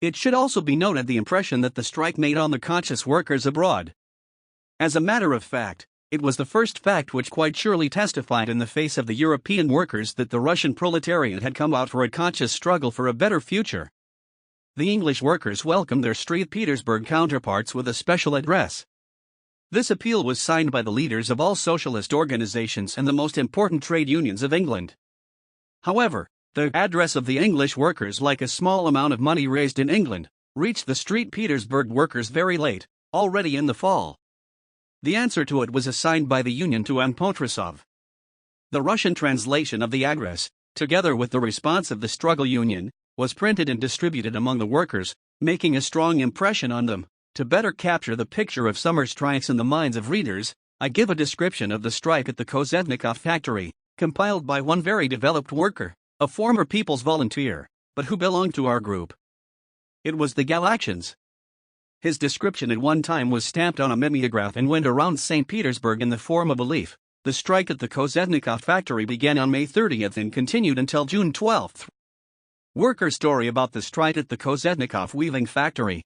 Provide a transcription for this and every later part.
It should also be noted the impression that the strike made on the conscious workers abroad. As a matter of fact, it was the first fact which quite surely testified in the face of the European workers that the Russian proletariat had come out for a conscious struggle for a better future. The English workers welcomed their St. Petersburg counterparts with a special address. This appeal was signed by the leaders of all socialist organizations and the most important trade unions of England. However, the address of the English workers, like a small amount of money raised in England, reached the St. Petersburg workers very late, already in the fall. The answer to it was assigned by the union to M. Potrasov. The Russian translation of the address, together with the response of the struggle union, was printed and distributed among the workers, making a strong impression on them. To better capture the picture of summer strikes in the minds of readers, I give a description of the strike at the Kozhetnikov factory, compiled by one very developed worker, a former People's Volunteer, but who belonged to our group. It was the Galaksians. His description at one time was stamped on a mimeograph and went around St. Petersburg in the form of a leaf. The strike at the Kozhetnikov factory began on May 30th and continued until June 12th. Worker story about the strike at the Kozhetnikov weaving factory.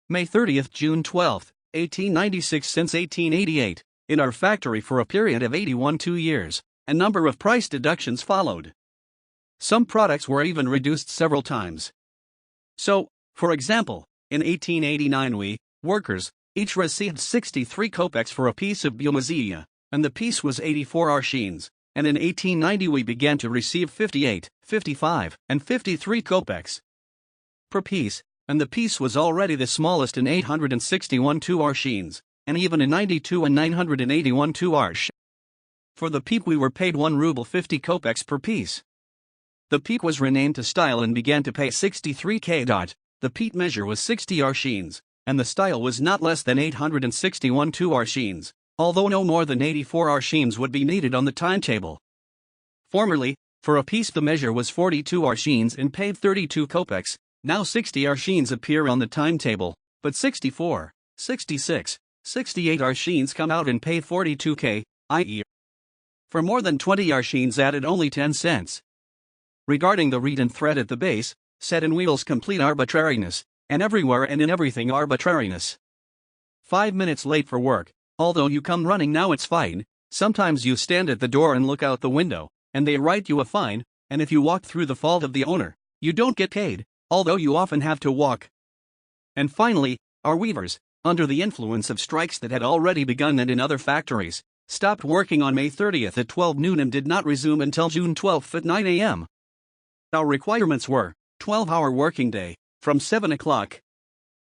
May 30th, June 12th, 1896. Since 1888, in our factory for a period of 2 years, a number of price deductions followed. Some products were even reduced several times. So, for example, in 1889 we, workers, each received 63 kopecks for a piece of bumazia, and the piece was 84 arshins, and in 1890 we began to receive 58, 55, and 53 kopecks per piece, and the piece was already the smallest in 861 2 arshins, and even in 92 and 981 2 arsh. For the peep we were paid 1 ruble 50 kopecks per piece. The peep was renamed to style and began to pay 63 k. The peep measure was 60 arshins, and the style was not less than 861 2 arshins, although no more than 84 arshins would be needed on the timetable. Formerly, for a piece the measure was 42 arshins and paid 32 kopecks, now 60 arshins appear on the timetable, but 64, 66, 68 arshins come out and pay 42 k, i.e. for more than 20 arshins added only 10 cents. Regarding the reed and thread at the base, set in wheels complete arbitrariness, and everywhere and in everything arbitrariness. 5 minutes late for work, although you come running now it's fine, sometimes you stand at the door and look out the window, and they write you a fine, and if you walk through the fault of the owner, you don't get paid, although you often have to walk. And finally, our weavers, under the influence of strikes that had already begun and in other factories, stopped working on May 30th at 12 noon and did not resume until June 12th at 9 a.m. Our requirements were 12-hour working day, from 7 o'clock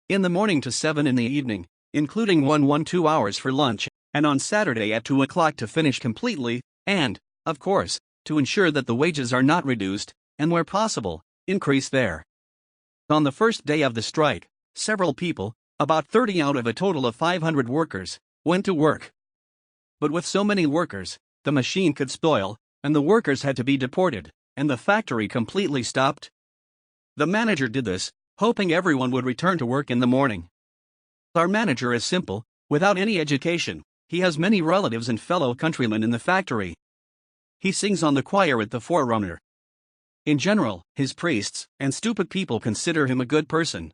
in the morning to 7 in the evening, including 2 hours for lunch, and on Saturday at 2 o'clock to finish completely, and, of course, to ensure that the wages are not reduced, and where possible, increase there. On the first day of the strike, several people, about 30 out of a total of 500 workers, went to work. But with so many workers, the machine could spoil, and the workers had to be deported, and the factory completely stopped. The manager did this, hoping everyone would return to work in the morning. Our manager is simple, without any education, he has many relatives and fellow countrymen in the factory. He sings on the choir at the Forerunner. In general, his priests and stupid people consider him a good person.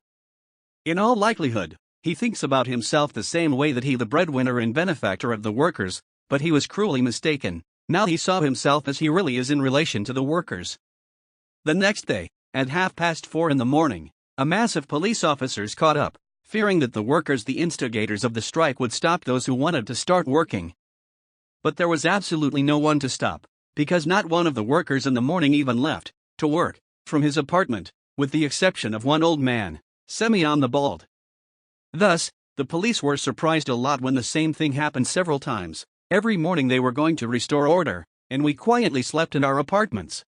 In all likelihood, he thinks about himself the same way that he the breadwinner and benefactor of the workers, but he was cruelly mistaken. Now he saw himself as he really is in relation to the workers. The next day, at 4:30 in the morning, a mass of police officers caught up, fearing that the workers, the instigators of the strike, would stop those who wanted to start working. But there was absolutely no one to stop, because not one of the workers in the morning even left to work from his apartment, with the exception of one old man, Semyon the Bald. Thus, the police were surprised a lot when the same thing happened several times. Every morning they were going to restore order, and we quietly slept in our apartments.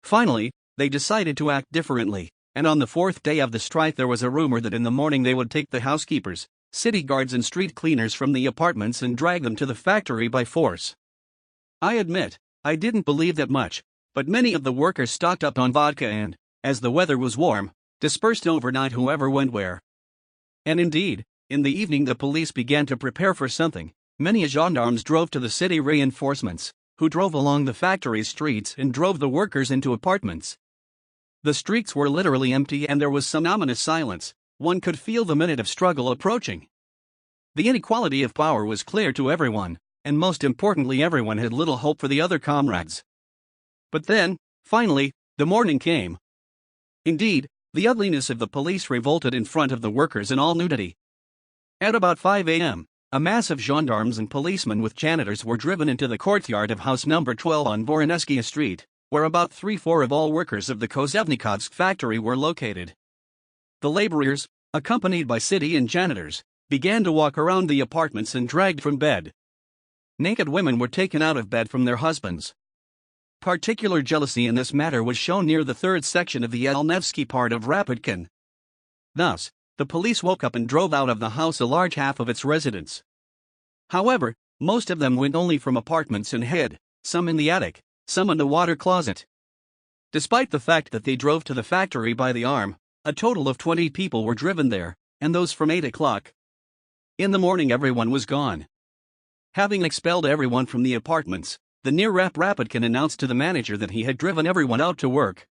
Finally, they decided to act differently, and on the fourth day of the strike there was a rumor that in the morning they would take the housekeepers, city guards and street cleaners from the apartments and drag them to the factory by force. I admit, I didn't believe that much, but many of the workers stocked up on vodka and, as the weather was warm, dispersed overnight whoever went where. And indeed, in the evening the police began to prepare for something. Many gendarmes drove to the city reinforcements, who drove along the factory streets and drove the workers into apartments. The streets were literally empty and there was some ominous silence. One could feel the minute of struggle approaching. The inequality of power was clear to everyone, and most importantly, everyone had little hope for the other comrades. But then, finally, the morning came. Indeed, the ugliness of the police revolted in front of the workers in all nudity. At about 5 a.m., a mass of gendarmes and policemen with janitors were driven into the courtyard of house number 12 on Voronezhskaya Street, where about 3/4 of all workers of the Kozevnikovsk factory were located. The laborers, accompanied by city and janitors, began to walk around the apartments and dragged from bed. Naked women were taken out of bed from their husbands. Particular jealousy in this matter was shown near the third section of the Elnevsky part of Rapidkin. Thus, the police woke up and drove out of the house a large half of its residents. However, most of them went only from apartments and hid, some in the attic, some in the water closet. Despite the fact that they drove to the factory by the arm, a total of 20 people were driven there, and those from 8 o'clock. In the morning everyone was gone. Having expelled everyone from the apartments, the NIR Rapidkin announced to the manager that he had driven everyone out to work.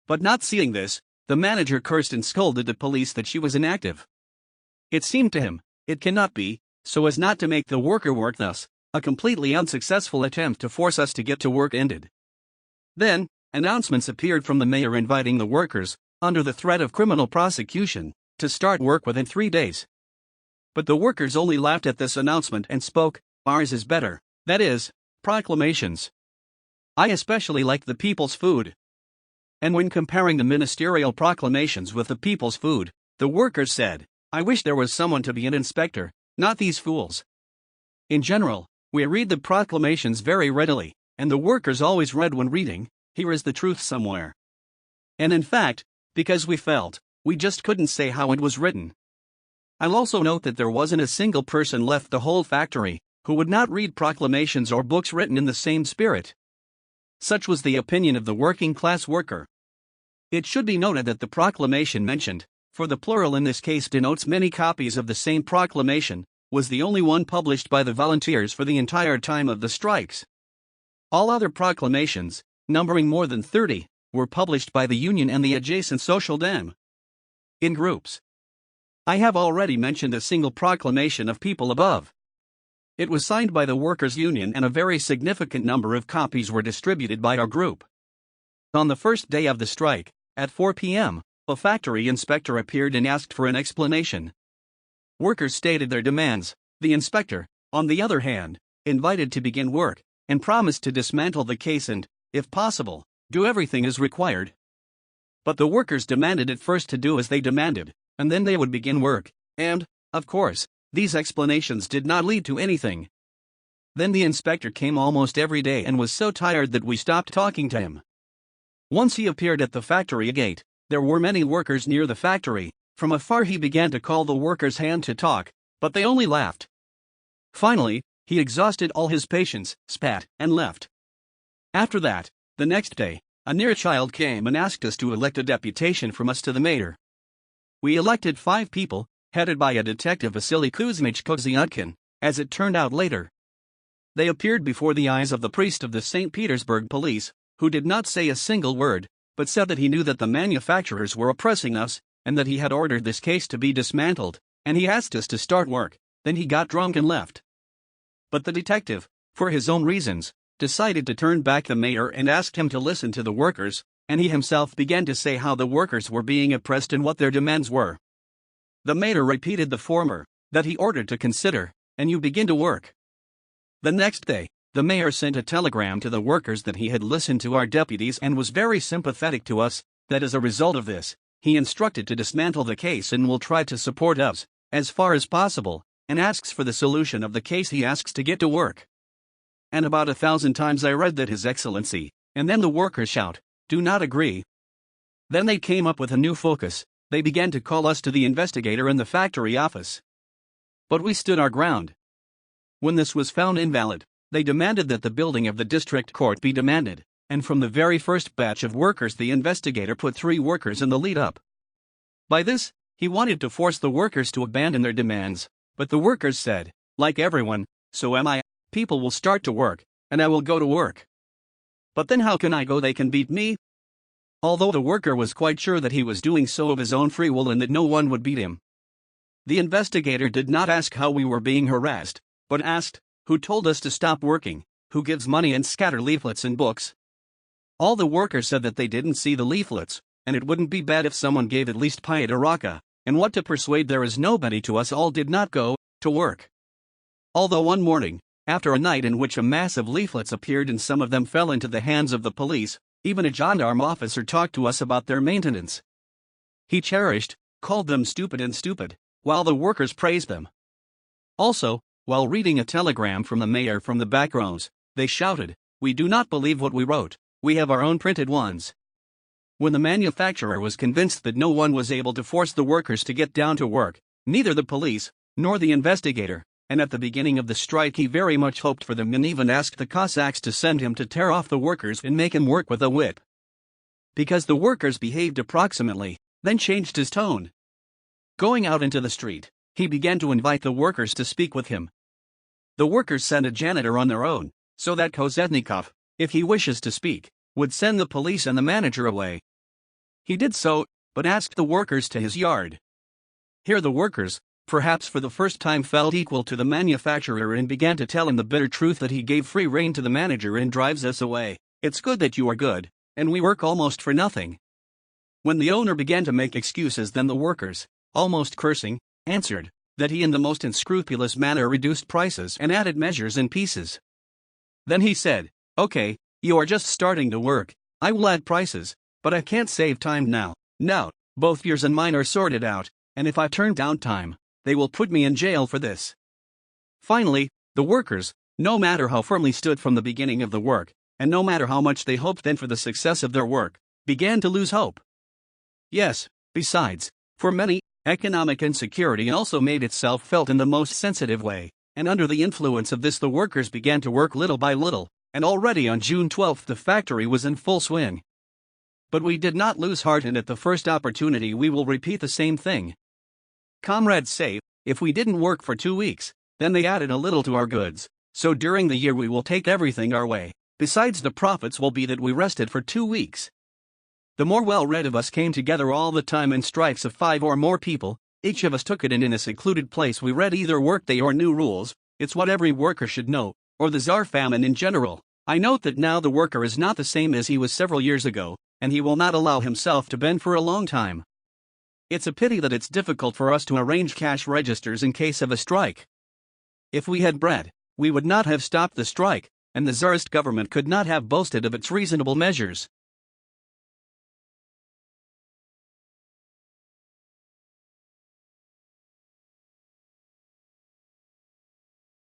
But not seeing this, the manager cursed and scolded the police that she was inactive. It seemed to him, it cannot be, so as not to make the worker work. Thus, a completely unsuccessful attempt to force us to get to work ended. Then, announcements appeared from the mayor inviting the workers, under the threat of criminal prosecution, to start work within 3 days. But the workers only laughed at this announcement and spoke, "Ours is better," that is, proclamations. I especially like the people's food. And when comparing the ministerial proclamations with the people's food, the workers said, "I wish there was someone to be an inspector, not these fools." In general, we read the proclamations very readily, and the workers always read when reading, "Here is the truth somewhere." And in fact, because we felt, we just couldn't say how it was written. I'll also note that there wasn't a single person left the whole factory who would not read proclamations or books written in the same spirit. Such was the opinion of the working class worker. It should be noted that the proclamation mentioned, for the plural in this case denotes many copies of the same proclamation, was the only one published by the volunteers for the entire time of the strikes. All other proclamations, numbering more than 30, were published by the Union and the adjacent Social Dem. In groups. I have already mentioned a single proclamation of people above. It was signed by the Workers' Union and a very significant number of copies were distributed by our group. On the first day of the strike, at 4 p.m., a factory inspector appeared and asked for an explanation. Workers stated their demands. The inspector, on the other hand, invited to begin work, and promised to dismantle the case and, if possible, do everything as required. But the workers demanded at first to do as they demanded, and then they would begin work, and, of course, these explanations did not lead to anything. Then the inspector came almost every day and was so tired that we stopped talking to him. Once he appeared at the factory gate, there were many workers near the factory. From afar he began to call the workers' hand to talk, but they only laughed. Finally, he exhausted all his patience, spat, and left. After that, the next day, a NIR child came and asked us to elect a deputation from us to the mayor. We elected 5 people, headed by a detective Vasily Kuzmich Kozyutkin, as it turned out later. They appeared before the eyes of the priest of the St. Petersburg police, who did not say a single word, but said that he knew that the manufacturers were oppressing us, and that he had ordered this case to be dismantled, and he asked us to start work. Then he got drunk and left. But the detective, for his own reasons, decided to turn back the mayor and asked him to listen to the workers, and he himself began to say how the workers were being oppressed and what their demands were. The mayor repeated the former, that he ordered to consider, and you begin to work. The next day, the mayor sent a telegram to the workers that he had listened to our deputies and was very sympathetic to us, that as a result of this, he instructed to dismantle the case and will try to support us, as far as possible, and asks for the solution of the case. He asks to get to work. And about 1,000 times I read that His Excellency, and then the workers shout, "Do not agree." Then they came up with a new focus. They began to call us to the investigator in the factory office. But we stood our ground. When this was found invalid, they demanded that the building of the district court be demanded, and from the very first batch of workers the investigator put 3 workers in the lead-up. By this, he wanted to force the workers to abandon their demands, but the workers said, like everyone, "So am I, people will start to work, and I will go to work. But then how can I go? They can beat me." although the worker was quite sure that he was doing so of his own free will and that no one would beat him. The investigator did not ask how we were being harassed, but asked, who told us to stop working, who gives money and scatter leaflets and books. All the workers said that they didn't see the leaflets, and it wouldn't be bad if someone gave at least pie to Raka, and what to persuade there is nobody to us all did not go to work. Although one morning, after a night in which a mass of leaflets appeared and some of them fell into the hands of the police, even a gendarme officer talked to us about their maintenance. He called them stupid, while the workers praised them. Also, while reading a telegram from the mayor from the back rows, they shouted, "We do not believe what we wrote, we have our own printed ones." When the manufacturer was convinced that no one was able to force the workers to get down to work, neither the police, nor the investigator, and at the beginning of the strike he very much hoped for them and even asked the Cossacks to send him to tear off the workers and make him work with a whip. Because the workers behaved approximately, then changed his tone. Going out into the street, he began to invite the workers to speak with him. The workers sent a janitor on their own, so that Kozetnikov, if he wishes to speak, would send the police and the manager away. He did so, but asked the workers to his yard. Here the workers, perhaps for the first time, felt equal to the manufacturer and began to tell him the bitter truth that he gave free rein to the manager and drives us away. It's good that you are good, and we work almost for nothing. When the owner began to make excuses, then the workers, almost cursing, answered that he in the most unscrupulous manner reduced prices and added measures in pieces. Then he said, "Okay, you are just starting to work, I will add prices, but I can't save time now. Now, both yours and mine are sorted out, and if I turn down time, they will put me in jail for this." Finally, the workers, no matter how firmly stood from the beginning of the work, and no matter how much they hoped then for the success of their work, began to lose hope. Yes, besides, for many, economic insecurity also made itself felt in the most sensitive way, and under the influence of this the workers began to work little by little, and already on June 12 the factory was in full swing. But we did not lose heart, and at the first opportunity we will repeat the same thing. Comrades say, if we didn't work for 2 weeks, then they added a little to our goods, so during the year we will take everything our way, besides the profits will be that we rested for 2 weeks. The more well-read of us came together all the time in strikes of 5 or more people, each of us took it in a secluded place we read either workday or new rules, it's what every worker should know, or the Tsar famine in general. I note that now the worker is not the same as he was several years ago, and he will not allow himself to bend for a long time. It's a pity that it's difficult for us to arrange cash registers in case of a strike. If we had bread, we would not have stopped the strike, and the Tsarist government could not have boasted of its reasonable measures.